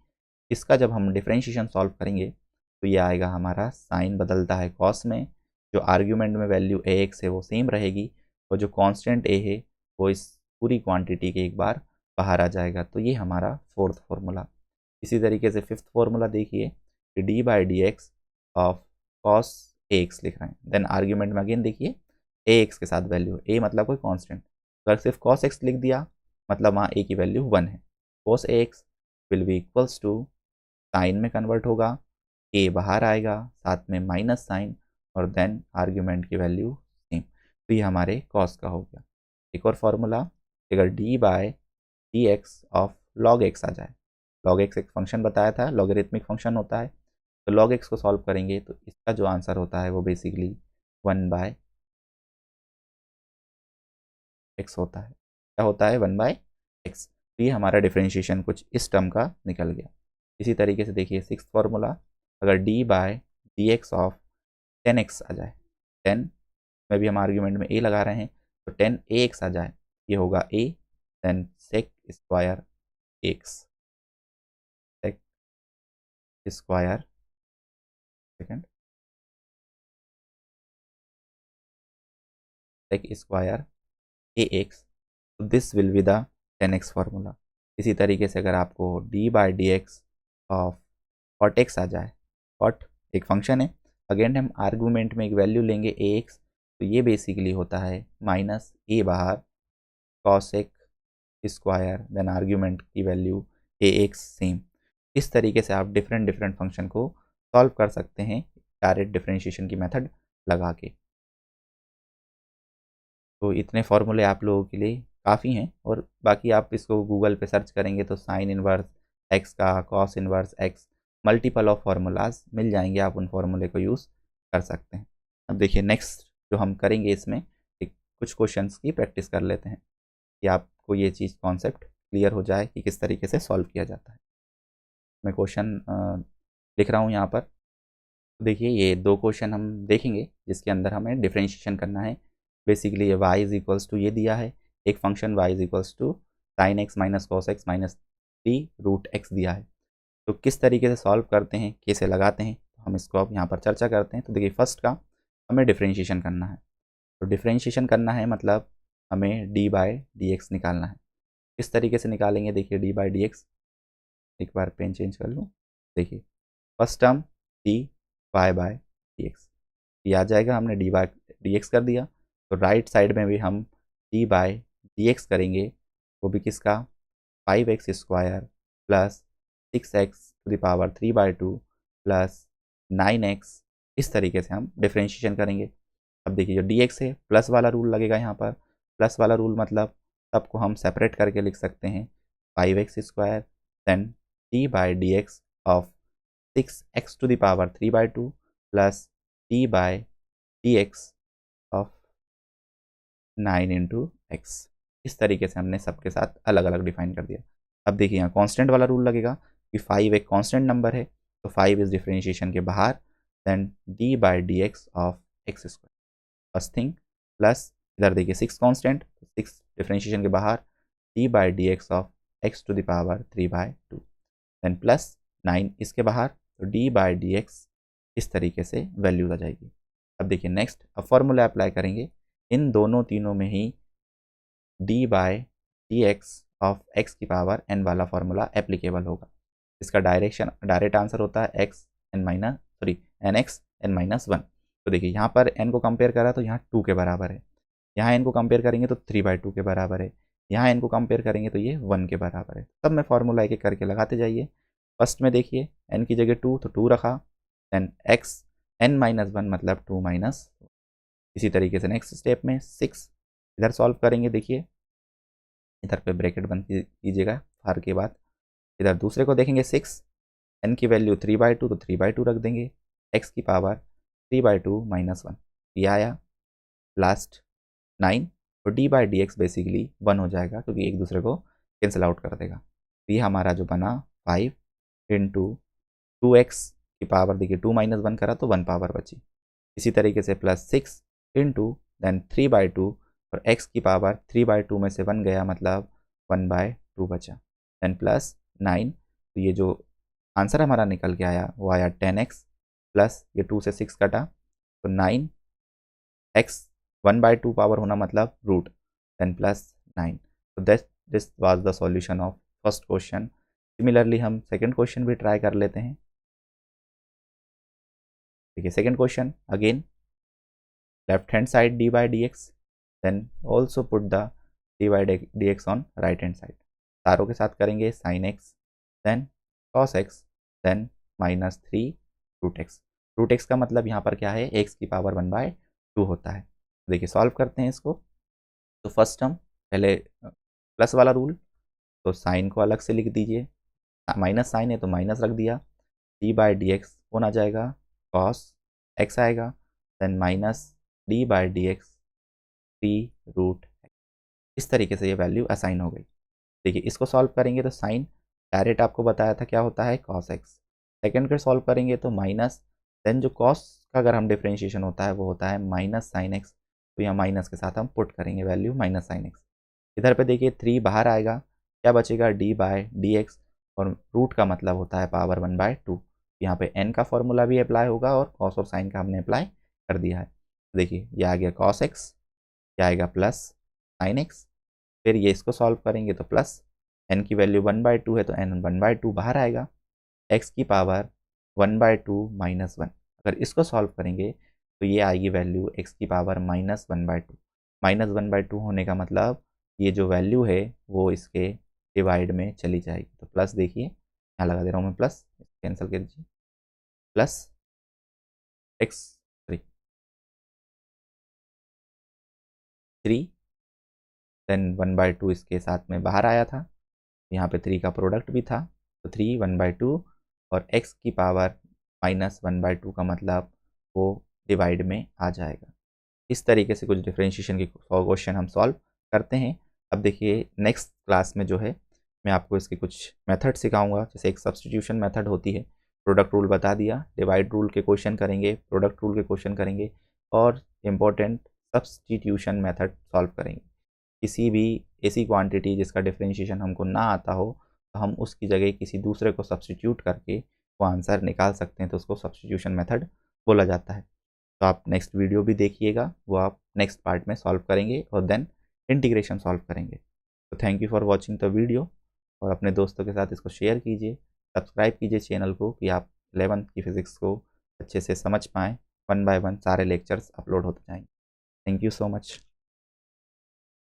इसका जब हम डिफरेंशिएशन सॉल्व करेंगे तो ये आएगा हमारा, साइन बदलता है कॉस में, जो आर्ग्यूमेंट में वैल्यू ए एक्स है वो सेम रहेगी, और जो कांस्टेंट ए है वो इस पूरी क्वांटिटी के एक बार बाहर आ जाएगा। तो ये हमारा फोर्थ फार्मूला। इसी तरीके से फिफ्थ फार्मूला देखिए कि D by D x of cos a x लिख रहे हैं, देन आर्ग्यूमेंट में अगेन देखिए ए एक्स के साथ वैल्यू, ए मतलब कोई कांस्टेंट, अगर सिर्फ कॉस एक्स लिख दिया मतलब वहाँ ए की वैल्यू 1 है। Cos a x will be equals to, sine में कन्वर्ट होगा, ए बाहर आएगा, साथ में माइनस साइन, और देन आर्ग्यूमेंट की वैल्यू सेम। तो ये हमारे कॉस का हो गया। एक और फार्मूला, अगर D by D x of log X आ जाए, लॉग एक्स एक फंक्शन बताया था, लॉगरिथमिक फंक्शन होता है, तो लॉग एक्स को सॉल्व करेंगे तो इसका जो आंसर होता है वो बेसिकली 1 बाय एक्स होता है। क्या होता है, 1 बाय एक्स। तो ये हमारा डिफरेंशिएशन कुछ इस टर्म का निकल गया। इसी तरीके से देखिए सिक्स्थ फार्मूला, अगर D by D x of 10x आ जाए, 10 में भी हम आर्ग्यूमेंट में ए लगा रहे हैं, तो 10ax आ जाए, ये होगा a, then sec square X, sec square, second, sec square A X. तो this will be the 10x formula. इसी तरीके से अगर आपको d by D x of cot X आ जाए, कॉट एक फंक्शन है, अगेन हम आर्गूमेंट में एक वैल्यू लेंगे ए एक्स, तो ये बेसिकली होता है माइनस ए बाहर कॉस एक स्क्वायर, देन आर्ग्यूमेंट की वैल्यू ए एक्स सेम। इस तरीके से आप डिफरेंट डिफरेंट फंक्शन को सॉल्व कर सकते हैं डायरेक्ट डिफरेंशिएशन की मेथड लगा के। तो इतने फार्मूले आप लोगों के लिए काफ़ी हैं, और बाकी आप इसको गूगल पे सर्च करेंगे तो साइन इनवर्स एक्स का, cos inverse X, multiple of formulas मिल जाएंगे, आप उन फार्मूले को यूज़ कर सकते हैं। अब देखिए नेक्स्ट जो हम करेंगे इसमें एक कुछ क्वेश्चंस की प्रैक्टिस कर लेते हैं कि आपको ये चीज़ कॉन्सेप्ट क्लियर हो जाए कि किस तरीके से सॉल्व किया जाता है। मैं क्वेश्चन लिख रहा हूँ यहाँ पर। तो देखिए ये दो क्वेश्चन हम देखेंगे जिसके अंदर हमें डिफरेंशिएशन करना है। बेसिकली ये y इज इक्वल्स टू ये दिया है, एक function y is equals to sine x minus cos x minus 3√x दिया है। तो किस तरीके से सॉल्व करते हैं, कैसे लगाते हैं, तो हम इसको अब यहाँ पर चर्चा करते हैं। तो देखिए फर्स्ट का हमें डिफरेंशिएशन करना है। तो डिफरेंशिएशन करना है मतलब हमें डी बाई डी एक्स निकालना है। किस तरीके से निकालेंगे, देखिए डी बाई डी एक्स, एक बार पेन चेंज कर लूँ। देखिए first term d y by D x, ये आ जाएगा, हमने डी बाई डी एक्स कर दिया। तो राइट साइड में भी हम डी बाई डी एक्स करेंगे, वो भी किसका, 5x square plus 6x to the power 3/2 plus 9x। इस तरीके से हम डिफरेंशिएशन करेंगे। अब देखिए जो dx है प्लस वाला रूल लगेगा यहाँ पर, प्लस वाला रूल मतलब सबको हम सेपरेट करके लिख सकते हैं, 5x square then d by D x of 6x to the power 3/2 plus d by D x of 9 into x. इस तरीके से हमने सबके साथ अलग अलग डिफाइन कर दिया। अब देखिए यहाँ कांस्टेंट वाला रूल लगेगा कि 5 एक कांस्टेंट नंबर है, तो 5 इस डिफरेंशिएशन के बाहर, then d by D x of x square first thing, plus इधर देखिए 6 कांस्टेंट, 6 डिफरेंशिएशन के बाहर, d by D x of x to the power 3/2, then plus 9 इसके बाहर, तो डी बाई डी एक्स इस तरीके से वैल्यूज आ जाएगी। अब देखिए नेक्स्ट, अब फॉर्मूला अप्लाई करेंगे, इन दोनों तीनों में ही D by D x of X की पावर एन वाला फार्मूला एप्लीकेबल होगा। इसका डायरेक्ट आंसर होता है एन एक्स एन माइनस 1। तो देखिए यहाँ पर एन को कंपेयर करा तो यहाँ 2 के बराबर है, यहाँ एन को कंपेयर करेंगे तो 3/2 के बराबर है, यहाँ एन को कंपेयर करेंगे तो ये 1 के बराबर है। तब मैं फार्मूला एक एक करके लगाते जाइए। फर्स्ट में देखिए एन की जगह 2 तो 2 रखा, देन एक्स एन माइनस 1 मतलब 2 माइनस, इसी तरीके से नेक्स्ट स्टेप में 6 इधर सॉल्व करेंगे। देखिए इधर पे ब्रैकेट बंद कीजिएगा फार के बाद। इधर दूसरे को देखेंगे 6, n की वैल्यू 3/2 तो 3/2 रख देंगे, x की पावर 3/2 - 1 ये आया। लास्ट 9 और d/dx बेसिकली 1 हो जाएगा क्योंकि एक दूसरे को कैंसिल आउट कर देगा। तो ये हमारा जो बना 5 इंटू 2x की पावर, देखिए 2 - 1 करा तो 1 पावर बची। इसी तरीके से +6 इंटू देन 3/2 और x की पावर 3/2 में से 1 गया मतलब 1/2 बचा। देन +9 तो ये जो आंसर हमारा निकल के आया वो आया 10x प्लस ये 2 से 6 कटा तो 9x 1/2 पावर होना मतलब रूट 10 + 9। तो this was the solution of first question. Similarly हम सेकंड क्वेश्चन भी ट्राई कर लेते हैं। देखिए second question again left hand side d/dx then also put the d/dx on right hand side. सारों के साथ करेंगे sin x then cos x then -3 root x। Root x का मतलब यहाँ पर क्या है, x की पावर 1/2 होता है। देखिए सॉल्व करते हैं इसको। तो फर्स्ट हम पहले प्लस वाला रूल, तो साइन को अलग से लिख दीजिए, माइनस साइन है तो माइनस रख दिया, d/dx कौन आ जाएगा cos x आएगा then minus d/dx 3 root x। इस तरीके से ये वैल्यू असाइन हो गई। देखिए इसको सॉल्व करेंगे तो साइन डायरेक्ट आपको बताया था क्या होता है cos x। सेकेंड के सॉल्व करेंगे तो माइनस देन जो cos का अगर हम डिफ्रेंशिएशन होता है वो होता है माइनस साइन एक्स। तो यहाँ माइनस के साथ हम पुट करेंगे वैल्यू माइनस साइन एक्स। इधर पे देखिए 3 बाहर आएगा, क्या बचेगा d/dx और रूट का मतलब होता है पावर 1/2। यहाँ पे n का फॉर्मूला भी अप्लाई होगा और cos और साइन का हमने अप्लाई कर दिया है। देखिए ये आ गया cos x, ये आएगा प्लस साइन एक्स। फिर ये इसको सॉल्व करेंगे तो प्लस n की वैल्यू 1/2 है तो n 1/2 बाहर आएगा, x की पावर 1/2 - 1। अगर इसको सॉल्व करेंगे तो ये आएगी वैल्यू x की पावर -1/2। -1/2 होने का मतलब ये जो वैल्यू है वो इसके डिवाइड में चली जाएगी। तो प्लस देखिए यहाँ लगा दे रहा हूँ मैं प्लस, कैंसिल कर दीजिए, प्लस एक्स 3 देन 1/2 इसके साथ में बाहर आया था, यहाँ पे 3 का प्रोडक्ट भी था तो 3 1/2 और x की पावर -1/2 का मतलब वो डिवाइड में आ जाएगा। इस तरीके से कुछ डिफरेंशिएशन के क्वेश्चन हम सॉल्व करते हैं। अब देखिए नेक्स्ट क्लास में जो है मैं आपको इसके कुछ मेथड सिखाऊंगा। जैसे एक सब्स्टिट्यूशन मेथड होती है, प्रोडक्ट रूल बता दिया, डिवाइड रूल के क्वेश्चन करेंगे, प्रोडक्ट रूल के क्वेश्चन करेंगे और इम्पोर्टेंट सब्स्टिट्यूशन मेथड सॉल्व करेंगे। किसी भी ऐसी क्वांटिटी जिसका डिफरेंशिएशन हमको ना आता हो तो हम उसकी जगह किसी दूसरे को सब्स्टिट्यूट करके वो आंसर निकाल सकते हैं, तो उसको सब्स्टिट्यूशन मेथड बोला जाता है। तो आप नेक्स्ट वीडियो भी देखिएगा, वो आप नेक्स्ट पार्ट में सॉल्व करेंगे और देन इंटीग्रेशन सॉल्व करेंगे। तो thank you for watching the video और अपने दोस्तों के साथ इसको शेयर कीजिए, सब्सक्राइब कीजिए चैनल को कि आप 11th की फ़िज़िक्स को अच्छे से समझ पाएँ। 1 बाय 1 सारे लेक्चर्स अपलोड होते जाएंगे। Thank you so much.